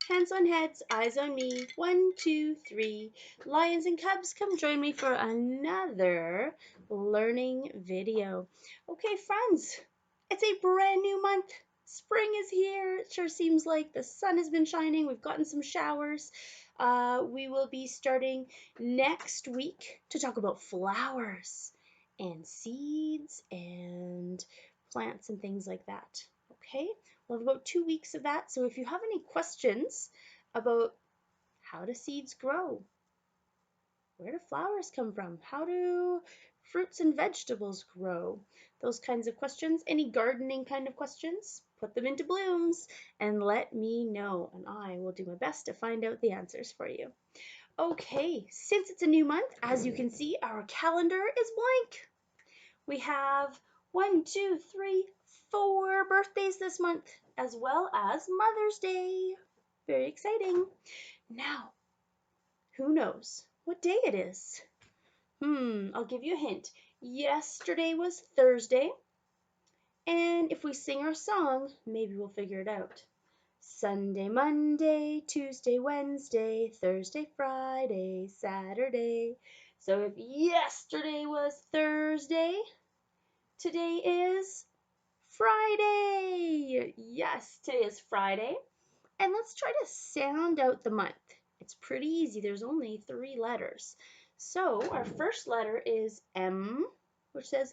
Hands on heads, eyes on me. 1, 2, 3. Lions and cubs, come join me for another learning video. Okay, friends, it's a brand new month. Spring is here. It sure seems like the sun has been shining. We've gotten some showers. We will be starting next week to talk about flowers and seeds and plants and things like that. Okay? We'll have about 2 weeks of that. So if you have any questions about how do seeds grow, where do flowers come from, how do fruits and vegetables grow, those kinds of questions, any gardening kind of questions, put them into blooms and let me know, and I will do my best to find out the answers for you. Okay, since it's a new month, as you can see, our calendar is blank. We have 1, 2, 3, 4 birthdays this month, as well as Mother's Day. Very exciting. Now, who knows what day it is? I'll give you a hint. Yesterday was Thursday, and if we sing our song, maybe we'll figure it out. Sunday, Monday, Tuesday, Wednesday, Thursday, Friday, Saturday. So if yesterday was Thursday, today is Friday. Yes, today is Friday. And let's try to sound out the month. It's pretty easy. There's only 3 letters. So our first letter is M, which says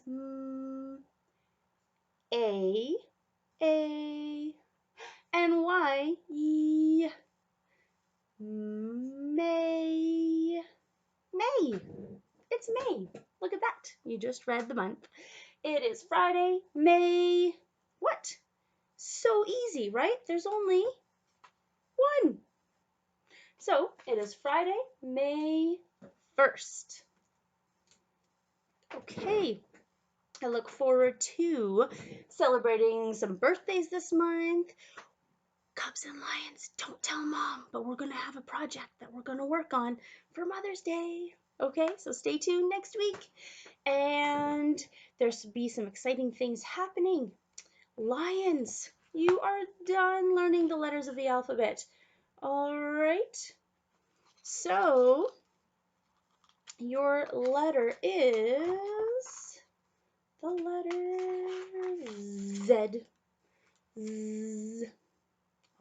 A, A, and Y, Y, May, May. It's May. Look at that. You just read the month. It is Friday, May. What? So easy, right? There's only 1. So it is Friday, May 1st. Okay, I look forward to celebrating some birthdays this month. Cubs and Lions, don't tell Mom, but we're going to have a project that we're going to work on for Mother's Day. Okay, so stay tuned next week. And there's be some exciting things happening. Lions, you are done learning the letters of the alphabet. All right. So your letter is the letter Z. Z.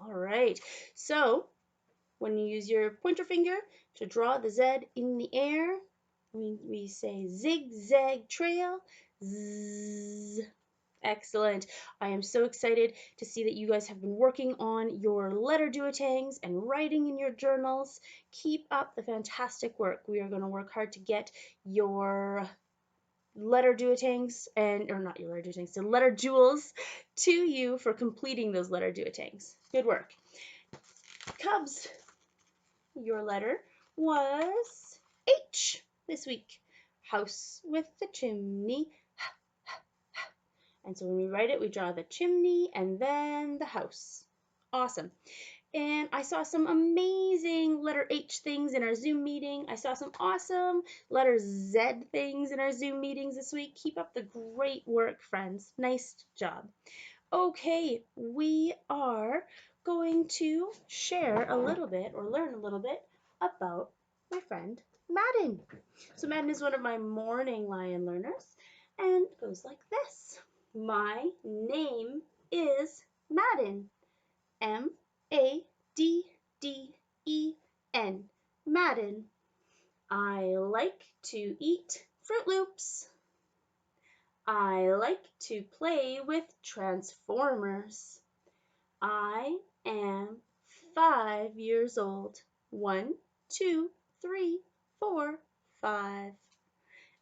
All right. So when you use your pointer finger to draw the Z in the air, we say zigzag trail. Z. Excellent. I am so excited to see that you guys have been working on your letter duotangs and writing in your journals. Keep up the fantastic work. We are going to work hard to get your letter duotangs or not your letter duotangs, the letter jewels to you for completing those letter duotangs. Good work. Cubs, your letter was H this week. House with the chimney. And so when we write it, we draw the chimney and then the house. Awesome. And I saw some amazing letter H things in our Zoom meeting. I saw some awesome letter Z things in our Zoom meetings this week. Keep up the great work, friends. Nice job. Okay, we are going to share a little bit or learn a little bit about my friend Madden. So Madden is one of my morning lion learners and it goes like this. My name is Madden. M-A-D-D-E-N. Madden. I like to eat Fruit Loops. I like to play with Transformers. I am 5 years old. 1, 2, 3, 4, 5.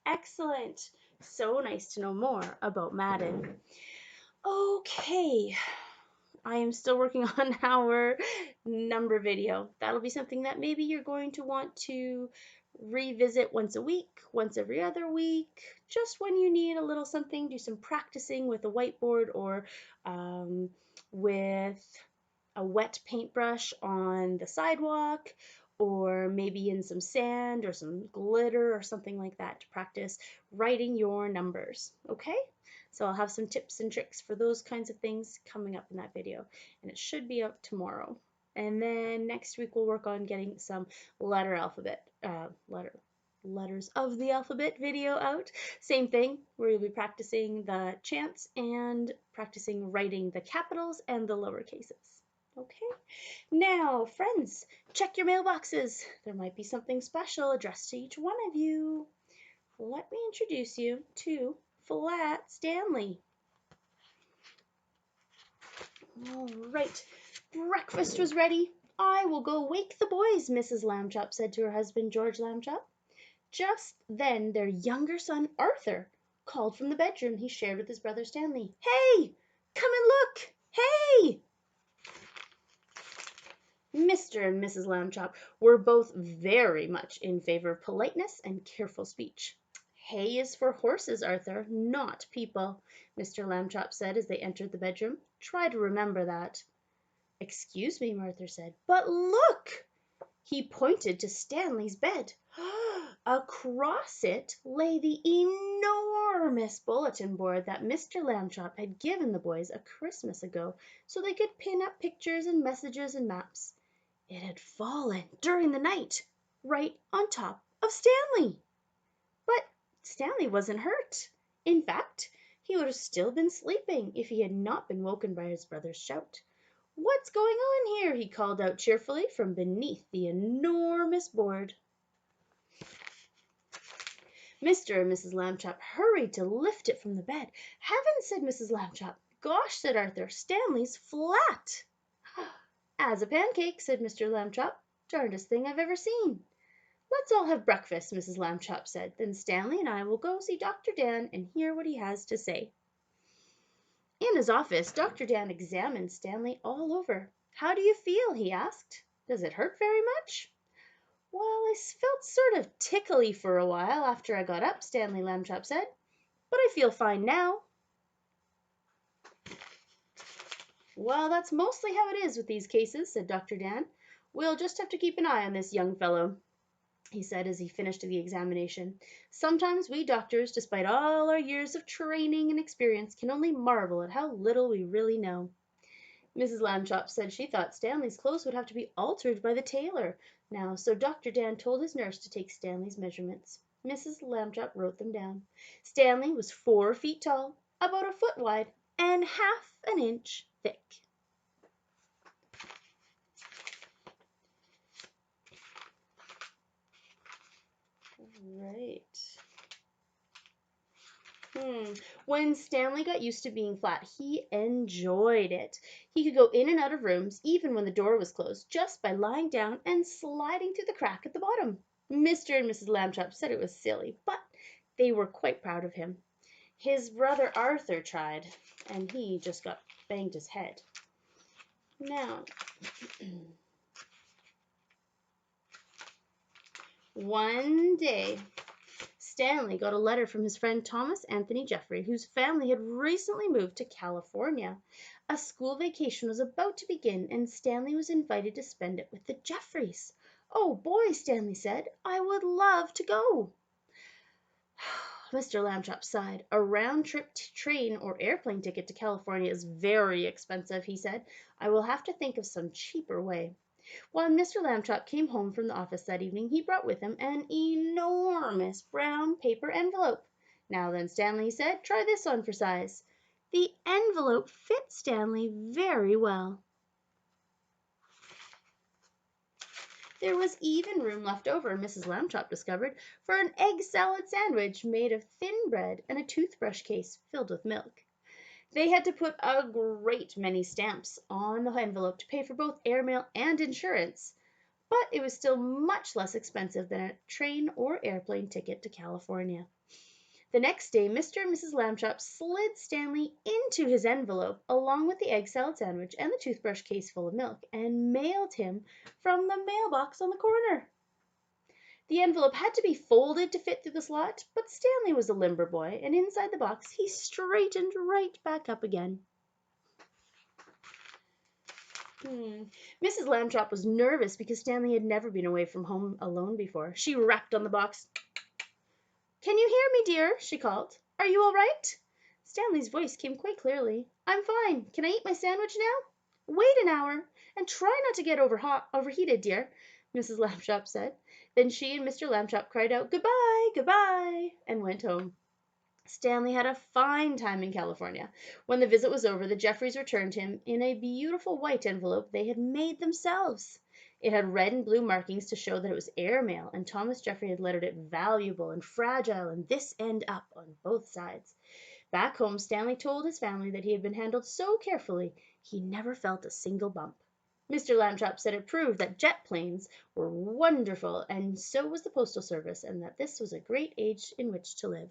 Excellent. So nice to know more about Madden. Okay, I am still working on our number video. That'll be something that maybe you're going to want to revisit once a week, once every other week, just when you need a little something, do some practicing with a whiteboard or with a wet paintbrush on the sidewalk, or maybe in some sand or some glitter or something like that to practice writing your numbers, okay? So I'll have some tips and tricks for those kinds of things coming up in that video, and it should be out tomorrow. And then next week we'll work on getting some letters of the alphabet video out. Same thing, where you'll be practicing the chants and practicing writing the capitals and the lower cases. Okay, now friends, check your mailboxes. There might be something special addressed to each one of you. Let me introduce you to Flat Stanley. All right, breakfast was ready. I will go wake the boys, Mrs. Lambchop said to her husband, George Lambchop. Just then their younger son, Arthur, called from the bedroom he shared with his brother Stanley. Hey, come and look! Hey! Mr. and Mrs. Lambchop were both very much in favor of politeness and careful speech. Hay is for horses, Arthur, not people, Mr. Lambchop said as they entered the bedroom. Try to remember that. Excuse me, Arthur said, but look! He pointed to Stanley's bed. Across it lay the enormous bulletin board that Mr. Lambchop had given the boys a Christmas ago so they could pin up pictures and messages and maps. It had fallen during the night, right on top of Stanley. But Stanley wasn't hurt. In fact, he would have still been sleeping if he had not been woken by his brother's shout. What's going on here? He called out cheerfully from beneath the enormous board. Mr. and Mrs. Lambchop hurried to lift it from the bed. Heavens, said Mrs. Lambchop. Gosh, said Arthur, Stanley's flat. As a pancake, said Mr. Lambchop. Darndest thing I've ever seen. Let's all have breakfast, Mrs. Lambchop said. Then Stanley and I will go see Dr. Dan and hear what he has to say. In his office, Dr. Dan examined Stanley all over. How do you feel? He asked. Does it hurt very much? Well, I felt sort of tickly for a while after I got up, Stanley Lambchop said, but I feel fine now. Well, that's mostly how it is with these cases, said Dr. Dan. We'll just have to keep an eye on this young fellow, he said as he finished the examination. Sometimes we doctors, despite all our years of training and experience, can only marvel at how little we really know. Mrs. Lambchop said she thought Stanley's clothes would have to be altered by the tailor now, so Dr. Dan told his nurse to take Stanley's measurements. Mrs. Lambchop wrote them down. Stanley was 4 feet tall, about a foot wide, and half an inch thick. Right. When Stanley got used to being flat, he enjoyed it. He could go in and out of rooms, even when the door was closed, just by lying down and sliding through the crack at the bottom. Mr. and Mrs. Lambchop said it was silly, but they were quite proud of him. His brother Arthur tried, and he just got banged his head. Now, one day, Stanley got a letter from his friend Thomas Anthony Jeffrey, whose family had recently moved to California. A school vacation was about to begin, and Stanley was invited to spend it with the Jeffreys. Oh boy, Stanley said, I would love to go. Mr. Lambchop sighed. A round-trip train or airplane ticket to California is very expensive, he said. I will have to think of some cheaper way. When Mr. Lambchop came home from the office that evening, he brought with him an enormous brown paper envelope. Now then, Stanley, he said, try this on for size. The envelope fit Stanley very well. There was even room left over, Mrs. Lambchop discovered, for an egg salad sandwich made of thin bread and a toothbrush case filled with milk. They had to put a great many stamps on the envelope to pay for both airmail and insurance, but it was still much less expensive than a train or airplane ticket to California. The next day, Mr. and Mrs. Lambchop slid Stanley into his envelope along with the egg salad sandwich and the toothbrush case full of milk and mailed him from the mailbox on the corner. The envelope had to be folded to fit through the slot, but Stanley was a limber boy, and inside the box he straightened right back up again. Mrs. Lambchop was nervous because Stanley had never been away from home alone before. She rapped on the box. Can you hear me, dear? She called. Are you all right? Stanley's voice came quite clearly. I'm fine. Can I eat my sandwich now? Wait an hour, And try not to get overheated, dear," Mrs. Lambshop said. Then she and Mr. Lambshop cried out, "Goodbye, goodbye," and went home. Stanley had a fine time in California. When the visit was over, the Jeffreys returned him in a beautiful white envelope they had made themselves. It had red and blue markings to show that it was airmail, and Thomas Jeffrey had lettered it valuable and fragile and this end up on both sides. Back home, Stanley told his family that he had been handled so carefully he never felt a single bump. Mr. Lambchop said it proved that jet planes were wonderful, and so was the Postal Service, and that this was a great age in which to live.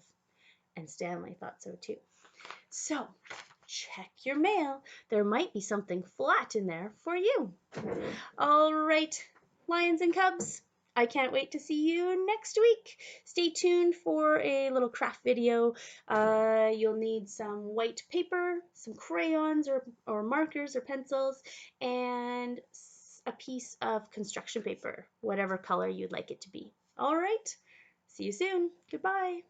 And Stanley thought so too. So, check your mail. There might be something flat in there for you. All right, lions and cubs. I can't wait to see you next week. Stay tuned for a little craft video. You'll need some white paper, some crayons or markers or pencils, and a piece of construction paper, whatever color you'd like it to be. All right, see you soon. Goodbye.